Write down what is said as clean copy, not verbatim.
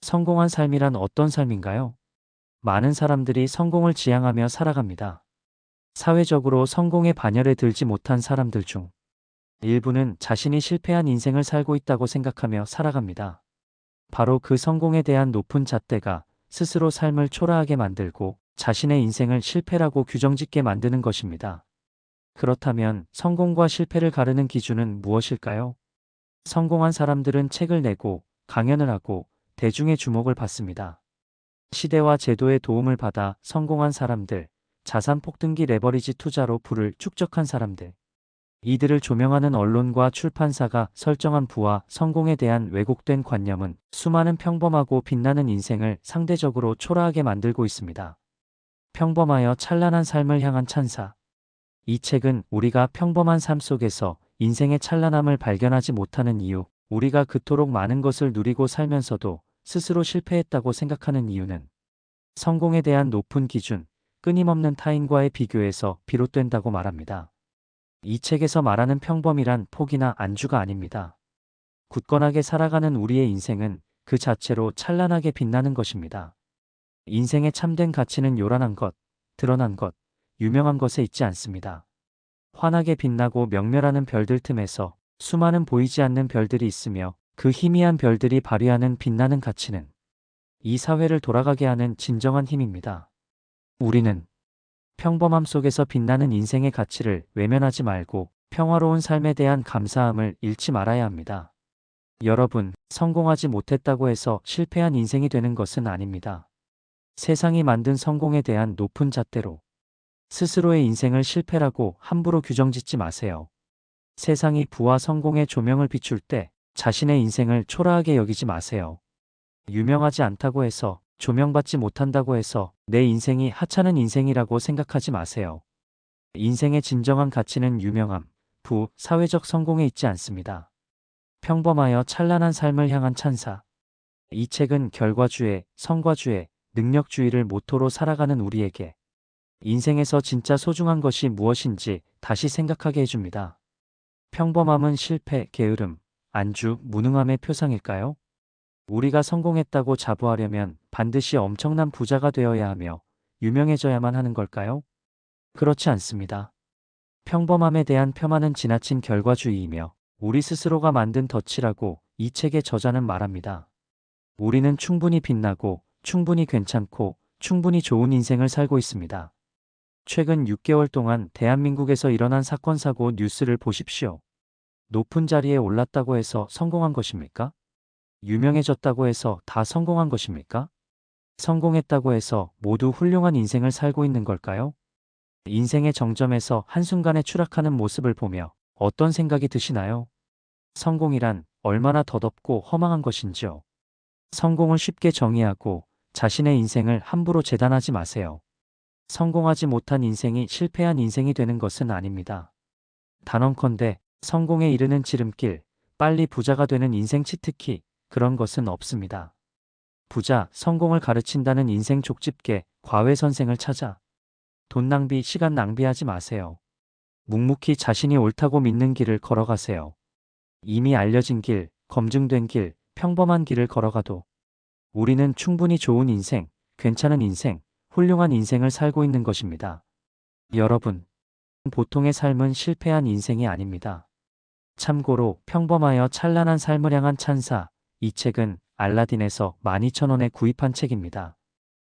성공한 삶이란 어떤 삶인가요? 많은 사람들이 성공을 지향하며 살아갑니다. 사회적으로 성공의 반열에 들지 못한 사람들 중 일부는 자신이 실패한 인생을 살고 있다고 생각하며 살아갑니다. 바로 그 성공에 대한 높은 잣대가 스스로 삶을 초라하게 만들고 자신의 인생을 실패라고 규정짓게 만드는 것입니다. 그렇다면 성공과 실패를 가르는 기준은 무엇일까요? 성공한 사람들은 책을 내고 강연을 하고 대중의 주목을 받습니다. 시대와 제도의 도움을 받아 성공한 사람들, 자산 폭등기 레버리지 투자로 부를 축적한 사람들. 이들을 조명하는 언론과 출판사가 설정한 부와 성공에 대한 왜곡된 관념은 수많은 평범하고 빛나는 인생을 상대적으로 초라하게 만들고 있습니다. 평범하여 찬란한 삶을 향한 찬사. 이 책은 우리가 평범한 삶 속에서 인생의 찬란함을 발견하지 못하는 이유, 우리가 그토록 많은 것을 누리고 살면서도 스스로 실패했다고 생각하는 이유는 성공에 대한 높은 기준, 끊임없는 타인과의 비교에서 비롯된다고 말합니다. 이 책에서 말하는 평범이란 포기나 안주가 아닙니다. 굳건하게 살아가는 우리의 인생은 그 자체로 찬란하게 빛나는 것입니다. 인생의 참된 가치는 요란한 것, 드러난 것, 유명한 것에 있지 않습니다. 환하게 빛나고 명멸하는 별들 틈에서 수많은 보이지 않는 별들이 있으며 그 희미한 별들이 발휘하는 빛나는 가치는 이 사회를 돌아가게 하는 진정한 힘입니다. 우리는 평범함 속에서 빛나는 인생의 가치를 외면하지 말고 평화로운 삶에 대한 감사함을 잃지 말아야 합니다. 여러분, 성공하지 못했다고 해서 실패한 인생이 되는 것은 아닙니다. 세상이 만든 성공에 대한 높은 잣대로 스스로의 인생을 실패라고 함부로 규정짓지 마세요. 세상이 부와 성공의 조명을 비출 때 자신의 인생을 초라하게 여기지 마세요. 유명하지 않다고 해서, 조명받지 못한다고 해서 내 인생이 하찮은 인생이라고 생각하지 마세요. 인생의 진정한 가치는 유명함, 부, 사회적 성공에 있지 않습니다. 평범하여 찬란한 삶을 향한 찬사. 이 책은 결과주의, 성과주의, 능력주의를 모토로 살아가는 우리에게 인생에서 진짜 소중한 것이 무엇인지 다시 생각하게 해줍니다. 평범함은 실패, 게으름, 안주, 무능함의 표상일까요? 우리가 성공했다고 자부하려면 반드시 엄청난 부자가 되어야 하며 유명해져야만 하는 걸까요? 그렇지 않습니다. 평범함에 대한 폄하는 지나친 결과주의이며 우리 스스로가 만든 덫이라고 이 책의 저자는 말합니다. 우리는 충분히 빛나고 충분히 괜찮고 충분히 좋은 인생을 살고 있습니다. 최근 6개월 동안 대한민국에서 일어난 사건 사고 뉴스를 보십시오. 높은 자리에 올랐다고 해서 성공한 것입니까? 유명해졌다고 해서 다 성공한 것입니까? 성공했다고 해서 모두 훌륭한 인생을 살고 있는 걸까요? 인생의 정점에서 한순간에 추락하는 모습을 보며 어떤 생각이 드시나요? 성공이란 얼마나 더덥고 허망한 것인지요. 성공을 쉽게 정의하고 자신의 인생을 함부로 재단하지 마세요. 성공하지 못한 인생이 실패한 인생이 되는 것은 아닙니다. 단언컨대 성공에 이르는 지름길, 빨리 부자가 되는 인생 치트키, 그런 것은 없습니다. 부자, 성공을 가르친다는 인생 족집게, 과외선생을 찾아 돈 낭비, 시간 낭비하지 마세요. 묵묵히 자신이 옳다고 믿는 길을 걸어가세요. 이미 알려진 길, 검증된 길, 평범한 길을 걸어가도 우리는 충분히 좋은 인생, 괜찮은 인생, 훌륭한 인생을 살고 있는 것입니다. 여러분, 보통의 삶은 실패한 인생이 아닙니다. 참고로 평범하여 찬란한 삶을 향한 찬사, 이 책은 알라딘에서 12,000원에 구입한 책입니다.